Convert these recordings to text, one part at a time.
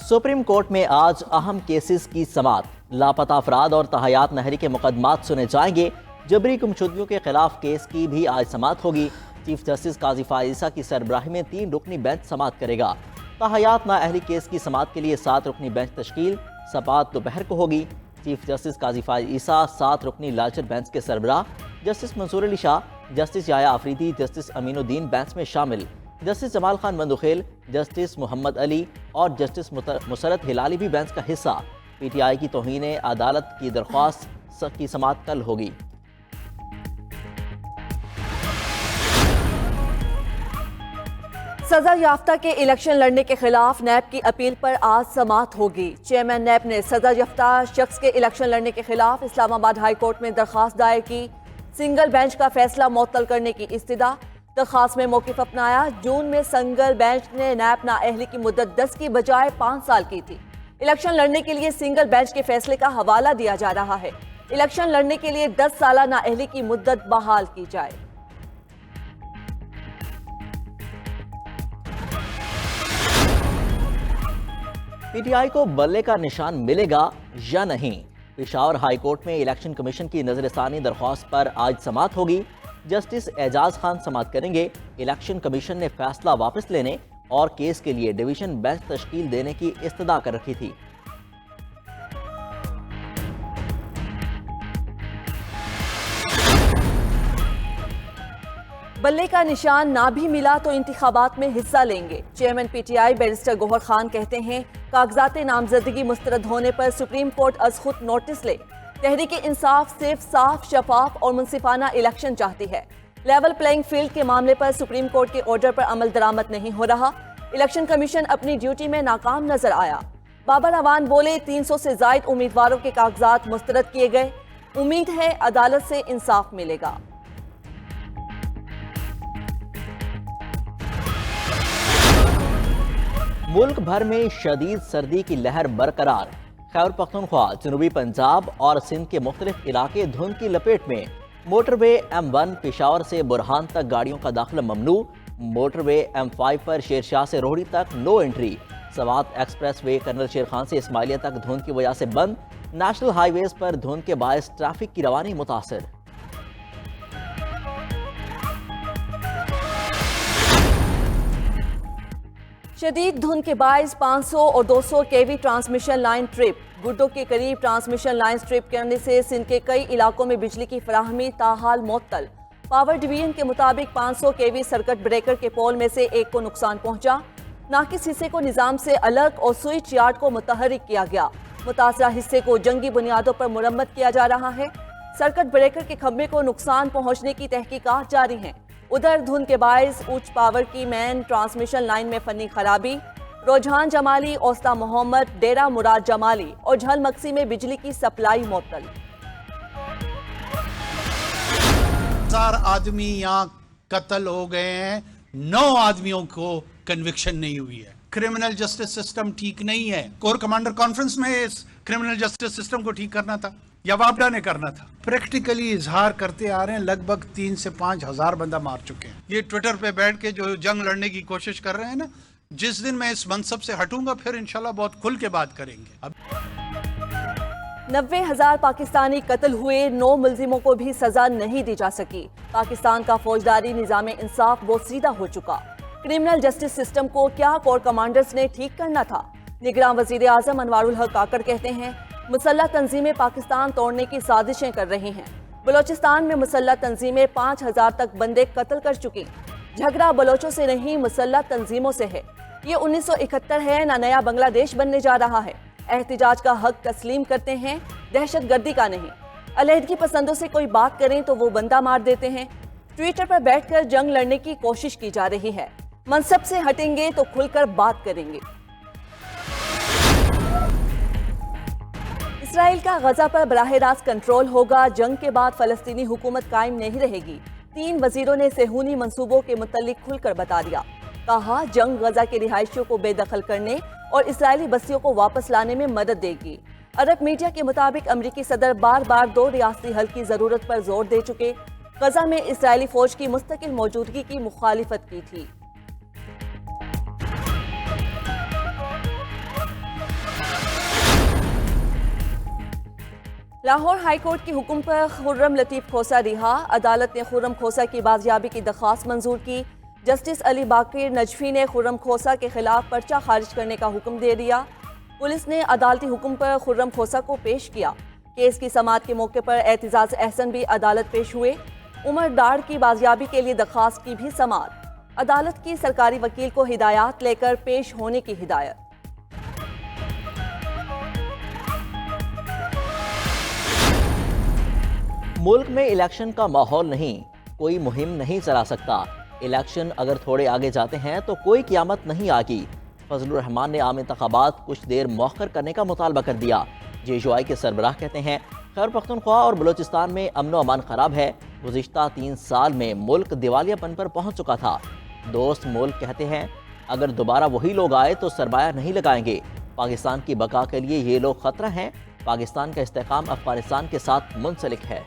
Supreme court में आज अहम केसेस की समाअत। लापता अफराद और तहयात नहरी के मुकदमात सुने जाएंगे। जबरी गुमशुदगियों के खिलाफ केस की भी आज समाअत होगी। चीफ जस्टिस काजी फायद ईसा की सरबराही में 3 रुकनी बेंच समाअत करेगा। तहयात नाअहली केस की समाअत के लिए 7 रुकनी बेंच तश्कील। समाअत दोपहर को होगी। चीफ जस्टिस काजी फायद ईसा 7 रुकनी लार्जर बेंच के सरबराह, justice Mansoor Ali Shah, justice Yahya Afridi, justice Aminuddin bench में शामिल। जस्टिस जमाल खान बंदुखेल, जस्टिस मोहम्मद अली और जस्टिस मुसरत हिलाली भी बेंच का हिस्सा। पीटीआई की तौहीन अदालत की दरख्वास्त की समाअत कल होगी। सजा याफ्ता के इलेक्शन लड़ने के खिलाफ नैब की अपील पर आज समाअत होगी। चेयरमैन नैब ने सजा याफ्ता शख्स के इलेक्शन लड़ने के खिलाफ इस्लामाबाद हाई कोर्ट में दरख्वास्त दायर की। सिंगल बेंच का फैसला मुअत्तल करने की इस्तदा। दरख्वास्त में मौक़िफ़ अपनाया। जून में सिंगल बेंच ने नैब नाअहली की मुद्दत 10 की बजाय 5 साल की थी। इलेक्शन लड़ने के लिए सिंगल बेंच के फैसले का हवाला दिया जा रहा है। इलेक्शन लड़ने के लिए 10 साल नाअहली की मुद्दत बहाल की जाए। पीटीआई को बल्ले का निशान मिलेगा या नहीं? पेशावर हाई कोर्ट में इलेक्शन कमीशन की नजरसानी दरख्वास्त पर आज समाअत होगी। जस्टिस एजाज खान समाअत करेंगे। इलेक्शन कमीशन ने फैसला वापस लेने और केस के लिए डिवीजन बेंच तश्कील देने की इस्तदा कर रखी थी। बल्ले का निशान ना भी मिला तो इंतखाबात में हिस्सा लेंगे। चेयरमैन पीटीआई बैरिस्टर गौहर खान कहते हैं, कागजात नामजदगी मुस्तरद होने पर सुप्रीम कोर्ट अज खुद नोटिस ले। तहरीक इंसाफ सिर्फ साफ, शफाफ और मुनसिफाना इलेक्शन चाहती है। लेवल प्लेइंग फील्ड के मामले पर सुप्रीम कोर्ट के ऑर्डर पर अमल दरामद नहीं हो रहा। इलेक्शन कमीशन अपनी ड्यूटी में नाकाम नजर आया। बाबर अवान बोले, 300 से जायद उम्मीदवारों के कागजात मुस्तरद किए गए। उम्मीद है अदालत से इंसाफ मिलेगा। मुल्क भर में शदीद सर्दी की लहर बरकरार। खैबर पख्तूनख्वा, जनूबी पंजाब और सिंध के मुख्तलिफ इलाके धुंध की लपेट में। मोटरवे M1 पेशावर से बुरहान तक गाड़ियों का दाखिला ममनू। मोटरवे M5 पर शेरशाह से रोहड़ी तक no entry. Swat expressway colonel Sher Khan से इस्माइलिया तक धुंध की वजह से बंद। नेशनल हाईवेज पर धुंध के बायस ट्रैफिक की रवानी मुतासर। शदीद धुंध के बायस 500 और 200 केवी ट्रांसमिशन लाइन ट्रिप। गुड्डों के करीब ट्रांसमिशन लाइन ट्रिप करने से सिंध के कई इलाकों में बिजली की फराहमी ताहाल मुअत्तल। पावर डिवीजन के मुताबिक 500 केवी सर्किट ब्रेकर के पोल में से एक को नुकसान पहुंचा। नाकिस हिस्से को निजाम से अलग और स्विच यार्ड को मुतहरिक किया गया। मुतासरा हिस्से को जंगी बुनियादों पर मुरम्मत किया जा रहा है। सर्किट ब्रेकर के खंभे को नुकसान पहुंचने की तहकीकात जारी हैं। उधर धुंध के बायस उच्च पावर की मेन ट्रांसमिशन लाइन में फनी खराबी। रोजहान जमाली, ओस्ता मोहम्मद, डेरा मुराद जमाली और झल मक्सी में बिजली की सप्लाई मुअत्तल। 1000 आदमी यहाँ कत्ल हो गए हैं, 9 आदमियों को कन्विक्शन नहीं हुई है। क्रिमिनल जस्टिस सिस्टम ठीक नहीं है। कोर कमांडर कॉन्फ्रेंस में इस क्रिमिनल जस्टिस सिस्टम को ठीक करना था या वापडा ने करना था। प्रैक्टिकली इजहार करते आ रहे हैं, लगभग 3 से 5 हजार बंदा मार चुके हैं। ये ट्विटर पे बैठ के जो जंग लड़ने की कोशिश कर रहे हैं ना, जिस दिन मैं इस मनसब से हटूंगा फिर इंशाल्लाह बहुत खुल के बात करेंगे। अब 90,000 पाकिस्तानी कत्ल हुए, 9 मुल्जिमों को भी सजा नहीं दी जा सकी। पाकिस्तान का फौजदारी निजाम इंसाफ बोसीदा हो चुका। क्रिमिनल जस्टिस सिस्टम को क्या कोर कमांडर्स ने ठीक करना था? निगरान वजीर आजम अनवारुल हक काकड़ कहते हैं, मुसल्लह तंजीमें पाकिस्तान तोड़ने की साजिशें कर रही हैं। बलोचिस्तान में मुसल्लह तंजीमें 5000 तक बंदे कत्ल कर चुकी। झगड़ा बलोचों से नहीं, मुसल्लह तंजीमों से है। ये 1971 है, ना नया बांग्लादेश बनने जा रहा है। एहतिजाज का हक तस्लीम करते हैं, दहशत गर्दी का नहीं। अलहदगी पसंदों से कोई बात करें तो वो बंदा मार देते हैं। ट्विटर पर बैठकर जंग लड़ने की कोशिश की जा रही है। मनसब से हटेंगे तो खुलकर बात करेंगे। इसराइल का गजा पर बराह रास्त कंट्रोल होगा। जंग के बाद फलस्तीनी हुकूमत कायम नहीं रहेगी। 3 वजीरों ने सेहूनी मंसूबों के मुतल्लिक खुलकर बता दिया। कहा, जंग गजा के रिहायशियों को बेदखल करने और इसराइली बस्तियों को वापस लाने में मदद देगी। अरब मीडिया के मुताबिक अमरीकी सदर बार बार 2 रियासती हल की जरूरत पर जोर दे चुके। गजा में इसराइली फौज की मुस्तकिल मौजूदगी की मुखालिफत की थी। लाहौर हाईकोर्ट के हुक्म पर खुर्रम लतीफ खोसा रिहा। अदालत ने खुर्रम खोसा की बाजियाबी की दरख्वास्त मंजूर की। जस्टिस अली बाकिर नजफी ने खुर्रम खोसा के खिलाफ पर्चा खारिज करने का हुक्म दे दिया। पुलिस ने अदालती हुक्म पर खुर्रम खोसा को पेश किया। केस की समाअत के मौके पर एतजाज अहसन भी अदालत पेश हुए। उमर डार की बाजियाबी के लिए दरख्वास्त की भी समाअत। अदालत की सरकारी वकील को हिदायत लेकर पेश होने की हिदायत। मुल्क में इलेक्शन का माहौल नहीं, कोई मुहिम नहीं चला सकता। इलेक्शन अगर थोड़े आगे जाते हैं तो कोई क़यामत नहीं आएगी। फजलुर रहमान ने आम इंतखाबात कुछ देर मौखर करने का मुतालबा कर दिया। JUI के सरबराह कहते हैं खैबर पख्तूनख्वा और बलूचिस्तान में अमन व अमान खराब है। गुज़िश्ता 3 साल में मुल्क दिवालियापन पर पहुंच चुका था। दोस्त मुल्क कहते हैं अगर दोबारा वही लोग आए तो सरमाया नहीं लगाएंगे। पाकिस्तान की बका के लिए ये लोग खतरा हैं। पाकिस्तान का इस्तेहकाम अफगानिस्तान के साथ मुंसलिक है।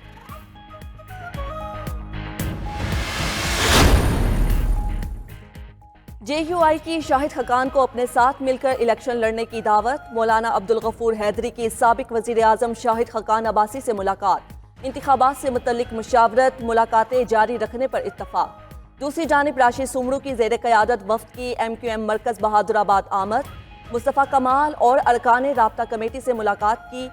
JUI की शाहिद खकान को अपने साथ मिलकर इलेक्शन लड़ने की दावत। मौलाना अब्दुल गफूर हैदरी की साबिक वज़ीर आज़म शाहिद खकान अब्बासी से मुलाकात। इंतखाबात से मुतल्लिक मुशावरत, मुलाकातें जारी रखने पर इत्तफाक। दूसरी जानिब राशिद सुमरू की ज़ेर क़यादत वफ़द की MQM मरकज़ बहादुराबाद आमद। मुस्तफ़ा कमाल और अरकान राब्ता कमेटी से मुलाकात की।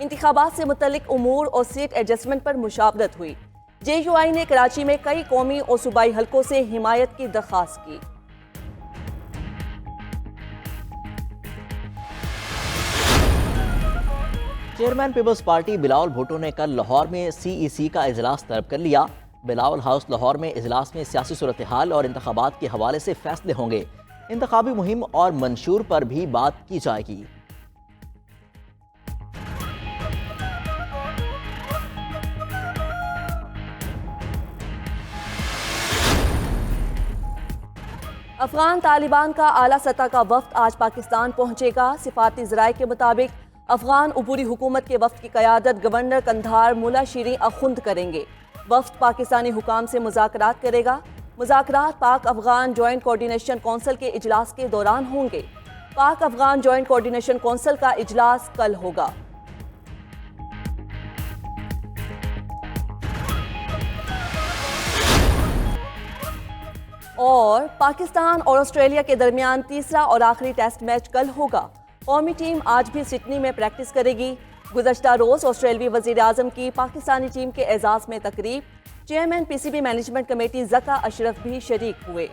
इंतखाबात से मुतल्लिक उमूर और सीट एडजस्टमेंट पर मुशावरत हुई। JUI ने कराची में कई कौमी और सूबाई हलकों से हिमायत की दरख्वास्त की। चेयरमैन पीपल्स पार्टी बिलावल भुट्टो ने कल लाहौर में CEC का इजलास तलब कर लिया। बिलावल हाउस लाहौर में इजलास में सियासी सूरत हाल और इंतखाबात के हवाले से फैसले होंगे। इंतखाबी मुहिम और मंशूर पर भी बात की जाएगी। अफगान तालिबान का आला सतह का वफ्द आज पाकिस्तान पहुंचेगा। सिफारती ज़राए के मुताबिक अफगान उबूरी हुकूमत के वफ्द की क़यादत गवर्नर कंधार मुला शीरी अखुंद करेंगे। वफ्द पाकिस्तानी हुकाम से मुज़ाकरात करेगा। मुज़ाकरात पाक अफगान जॉइंट कोऑर्डिनेशन कौंसिल के इजलास के दौरान होंगे। पाक अफगान जॉइंट कोऑर्डिनेशन कौंसिल का इजलास कल होगा। और पाकिस्तान और ऑस्ट्रेलिया के दरमियान तीसरा और आखिरी टेस्ट मैच कल होगा। कौमी टीम आज भी सिडनी में प्रैक्टिस करेगी। गुज़श्ता रोज़ ऑस्ट्रेलवी वज़ीर आज़म की पाकिस्तानी टीम के एजाज़ में तकरीब। Chairman PCB management committee Zaka Ashraf भी शरीक हुए।